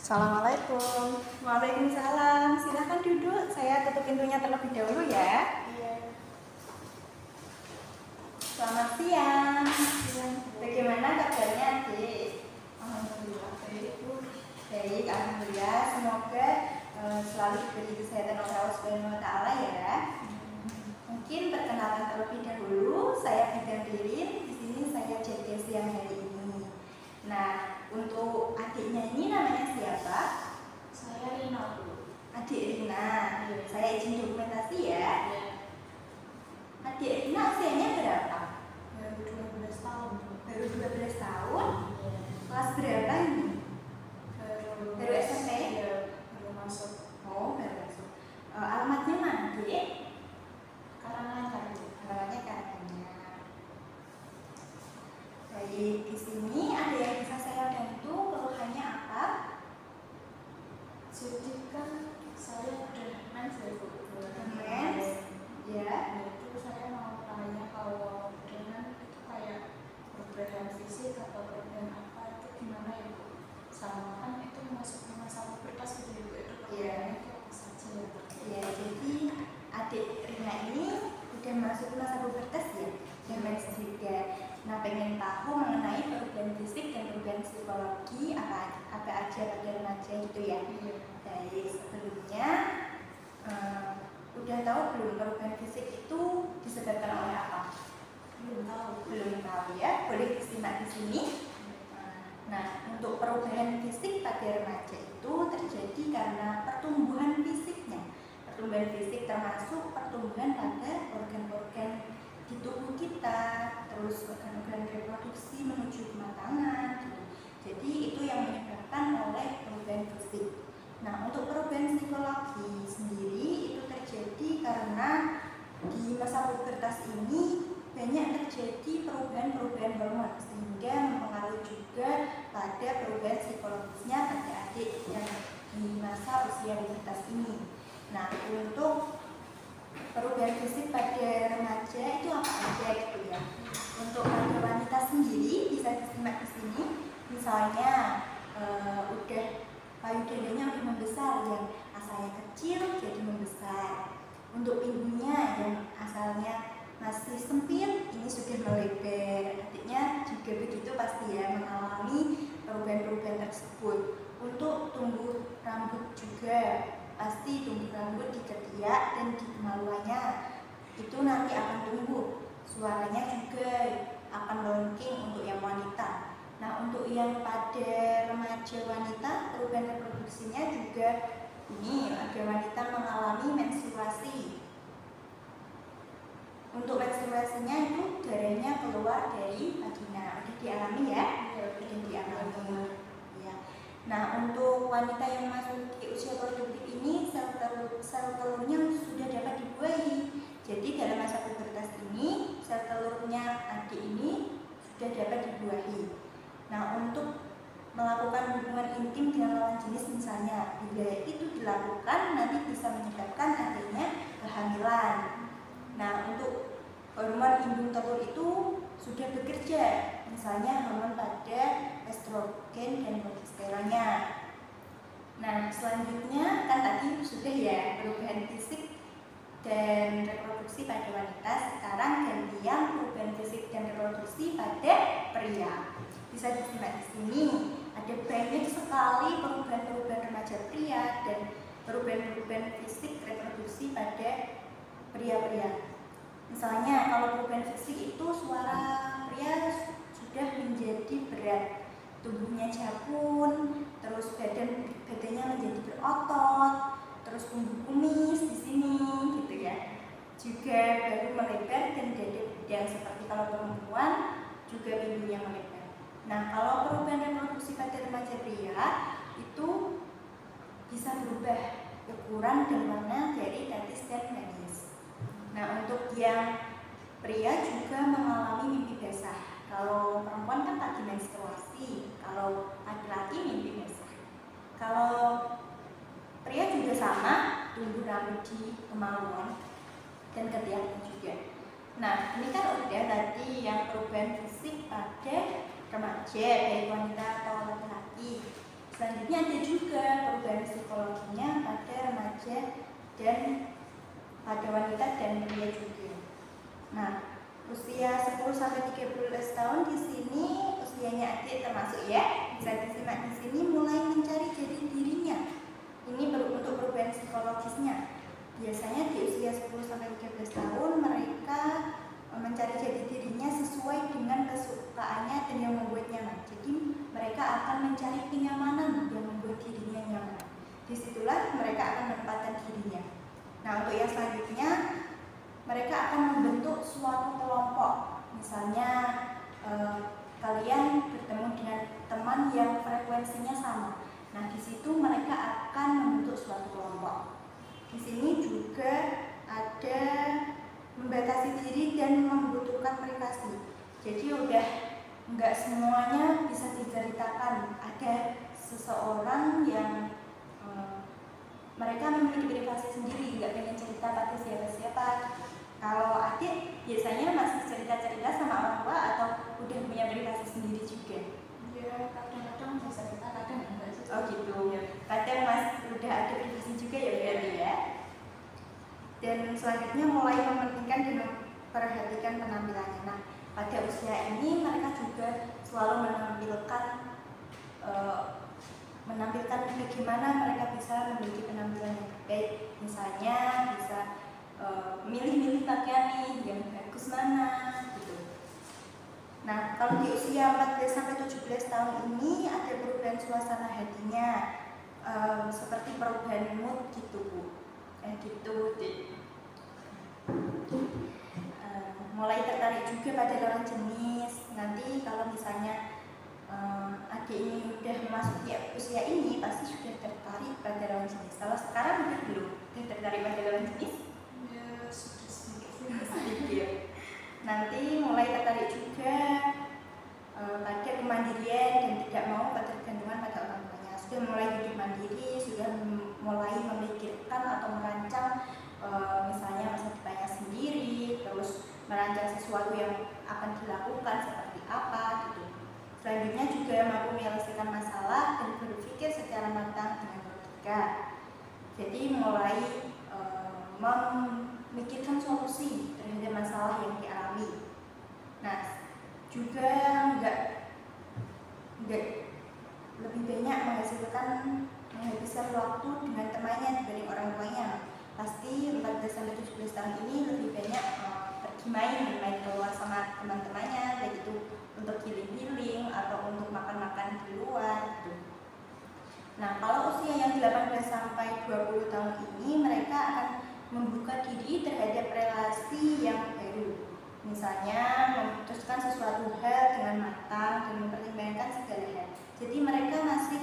Assalamualaikum. Waalaikumsalam. Silahkan duduk. Saya tutup pintunya terlebih dahulu ya. Iya. Selamat siang. Bagaimana kabarnya, Adik? Alhamdulillah baik, Bu. Baik, alhamdulillah. Semoga selalu diberi kesehatan oleh Allah Subhanahu wa taala ya. Mungkin perkenalan terlebih dahulu, saya Bidang Ririn. Di sini saya jaga siang hari ini. Nah, untuk adiknya ini namanya siapa? Saya Rina, Bu. Adik Rina. Iya. Saya izin dokumentasi ya. Iya. Adik Rina usianya berapa? Baru 12 tahun, Bu. Baru 12 tahun. Iya. Kelas berapa ini? Baru SMP? Iya, baru masuk. Oh, baru masuk. Alamatnya mana, Dek? Karanganyar, Bu. Alamatnya Karanganyar. Baik, di sini ada yang bisa saya bantu? Keluhannya apa? Jadi kan saya udah mens ya, Bu. Mens? Ya. Itu saya mau tanya kalau dengan itu kayak perubahan fisik atau perubahan apa itu gimana ya, Bu? Sama kan itu masuk masa pubertas gitu ya, Bu. Itu perubahannya itu apa saja ya, Bu? Ya, jadi adik Rina ini udah masuk masa pubertas ya, dan mens juga. Nah, pengen tahu mengenai perubahan fisik dan perubahan psikologi apa aja pada remaja gitu ya. Iya. Baik, sebelumnya udah tahu belum perubahan fisik itu disebabkan oleh apa? Belum tahu. Belum tahu ya, boleh disimak di sini. Nah, untuk perubahan fisik pada remaja itu terjadi karena pertumbuhan fisiknya. Pertumbuhan fisik termasuk pertumbuhan pada organ-organ di tubuh kita, terus organ-organ reproduksi menuju kematangan gitu. Jadi itu yang menyebabkan oleh perubahan fisik. Nah, untuk perubahan psikologi sendiri itu terjadi karena di masa pubertas ini banyak terjadi perubahan-perubahan hormon sehingga mempengaruhi juga pada perubahan psikologisnya pada adik yang di masa usia pubertas ini. Nah, untuk perubahan fisik pada remaja itu apa aja gitu ya. Untuk pada wanita sendiri bisa disimak di sini. Misalnya udah payudara udah membesar, yang asalnya kecil jadi membesar. Untuk pinggulnya yang asalnya masih sempit ini sudah melebar. Artinya juga begitu pasti ya, mengalami perubahan-perubahan tersebut. Untuk tumbuh rambut juga pasti tumbuh rambut di ketiak dan di kemaluannya itu nanti akan tumbuh. Suaranya juga akan melengking untuk yang wanita. Nah, untuk yang pada remaja wanita perubahan reproduksinya juga ini ada wanita mengalami menstruasi. Untuk menstruasinya itu darahnya keluar dari vagina. Udah dialami ya? Udah dialami. Ya. Nah, untuk wanita yang masuk di usia produktif ini sel telurnya sudah dapat dibuahi. Jadi dalam masa pubertas ini sel telurnya adik ini sudah dapat dibuahi. Nah, untuk melakukan hubungan intim dengan lawan jenis misalnya, bila itu dilakukan nanti bisa menyebabkan adanya kehamilan. Nah, untuk hormon indung telur itu sudah bekerja, misalnya hormon pada estrogen dan progesteronnya. Nah, selanjutnya kan tadi sudah ya perubahan fisik dan reproduksi pada wanita. Sekarang gantian perubahan fisik dan reproduksi pada pria. Bisa disimak di sini. Ada banyak sekali perubahan-perubahan remaja pria dan perubahan-perubahan fisik reproduksi pada pria-pria. Misalnya kalau perubahan fisik itu suara pria sudah menjadi berat, tubuhnya jabun, terus badannya menjadi berotot, terus tumbuh kumis di sini gitu ya. Juga baru melebar dan dada bidang seperti kalau perempuan juga pinggulnya melebar. Nah, kalau perubahan reproduksi pada remaja pria itu bisa berubah ukuran dan warna dari tetis dan penis. Nah, untuk yang pria juga mengalami mimpi basah. Kalau perempuan kan lagi menstruasi, kalau laki-laki mimpi basah. Kalau pria juga sama, tumbuh rambut di kemaluan dan ketiaknya juga. Nah, ini kan udah tadi yang perubahan fisik pada remaja, baik wanita atau laki-laki. Selanjutnya ada juga perubahan psikologinya pada remaja dan pada wanita dan pria juga. Nah, usia 10-13 tahun di sini usianya adik termasuk ya. Bisa disimak di sini mulai mencari jati dirinya. Ini untuk perubahan psikologisnya. Biasanya di usia 10-13 tahun mereka mencari jati dirinya sesuai dengan kesukaannya dan yang membuat nyaman. Jadi mereka akan mencari kenyamanan yang membuat dirinya nyaman. Disitulah mereka akan menempatkan dirinya. Nah, untuk yang selanjutnya mereka akan membentuk suatu kelompok. Misalnya kalian bertemu dengan teman yang frekuensinya sama. Nah, di situ mereka akan membentuk suatu kelompok. Di sini juga ada membatasi diri dan membutuhkan privasi. Jadi udah nggak semuanya bisa diceritakan. Ada seseorang yang mereka memiliki privasi sendiri, nggak pengen cerita pada siapa-siapa. Kalau adik biasanya masih cerita-cerita sama orang tua atau udah punya privasi sendiri juga? Ya, kadang-kadang bisa kita, kadang enggak sih. Oh gitu. Kadang udah ada privasi juga ya berarti ya. Dan selanjutnya mulai mementingkan dan memperhatikan penampilannya. Nah, pada usia ini mereka juga selalu menampilkan bagaimana mereka bisa memiliki penampilan yang baik. Misalnya bisa milih-milih pakaian nih yang bagus mana gitu. Nah, kalau di usia 14-17 tahun ini ada perubahan suasana hatinya, seperti perubahan mood gitu Bu. Mulai tertarik juga pada lawan jenis. Nanti kalau misalnya adik ini udah memasuki usia ini pasti sudah tertarik pada lawan jenis. Kalau sekarang udah belum tertarik pada lawan jenis? Ya, sudah Sedikit. Nanti mulai tertarik juga pada kemandirian dan tidak mau ketergantungan pada orang tuanya. Sudah mulai hidup mandiri, sudah mulai memikirkan atau merancang misalnya masa depannya sendiri, terus merancang sesuatu yang akan dilakukan seperti apa gitu. Selanjutnya juga mampu menyelesaikan masalah dan berpikir secara matang dengan logika. Jadi mulai memikirkan solusi terhadap masalah yang dialami. Nah, juga nggak lebih banyak menghabiskan waktu dengan temannya dibanding orang tuanya. Pasti 14-17 tahun ini lebih banyak pergi main keluar sama teman-temannya, baik itu untuk healing atau untuk makan-makan di luar gitu. Nah, kalau usia yang 18-20 tahun ini mereka akan membuka diri terhadap relasi yang baru. Misalnya memutuskan sesuatu hal dengan matang dan mempertimbangkan segala hal. Jadi mereka masih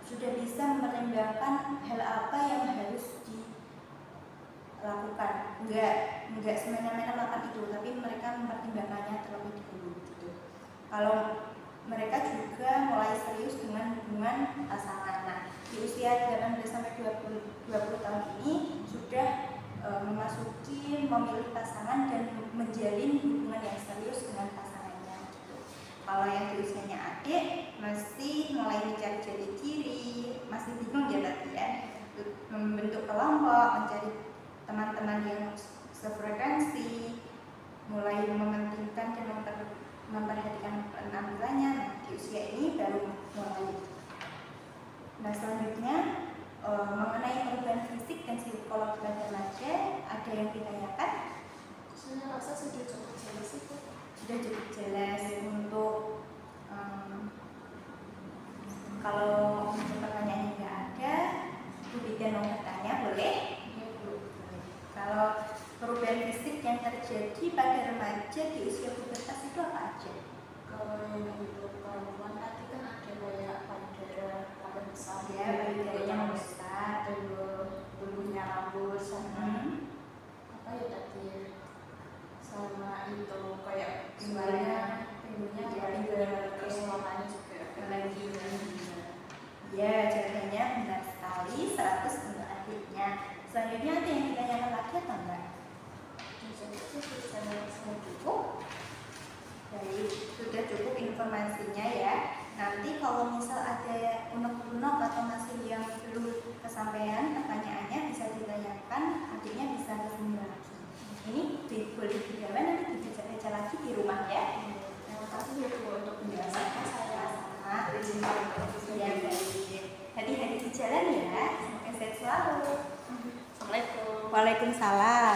sudah bisa mempertimbangkan hal apa yang harus dilakukan. Enggak semena-mena melakukan itu, tapi mereka mempertimbangkannya terlebih dahulu gitu. Kalau mereka juga mulai serius dengan hubungan pasangan. Nah, di usia 18-20 tahun ini sudah memasuki memilih pasangan dan menjalin hubungan yang serius dengan pasangannya gitu. Kalau yang di usianya adik masih mulai mencari jati diri, masih bingung ya tadi ya, membentuk kelompok, mencari teman-teman yang sefrekuensi, mulai mementingkan dan memperhatikan penampilannya. Nah, di usia ini baru mulai. Nah, selanjutnya mengenai perubahan fisik dan psikologi pada remaja, ada yang ditanyakan? Saya rasa sudah cukup jelas itu. Sudah cukup jelas. Untuk kalau pertanyaannya nggak ada, Bu Bidan mau bertanya, boleh? Ya, Bu. Kalau perubahan fisik yang terjadi pada remaja di usia pubertas itu apa aja? Kalau yang itu perempuan tadi kan ada kayak payudara rambut besar, Ya, payudaranya membesar, ada bulunya rambut sama apa ya tadi, sama itu kayak suaranya, pinggulnya payudara, terus warnanya juga lagi. Ya, jawabannya benar sekali, 100 untuk adiknya. Selanjutnya ada yang ditanyakan lagi atau enggak? Saya cukup. Jadi sudah cukup informasinya ya. Nanti kalau misal ada kesampaian pertanyaannya bisa ditanyakan, adiknya bisa kesini lagi. Ini boleh dibawa nanti dibaca lagi di rumah ya. Terima kasih ya Bu untuk penjelasannya. Saya Sangat ya, baik. Hati-hati di jalan ya. Semoga sehat selalu. Assalamualaikum. Waalaikumsalam.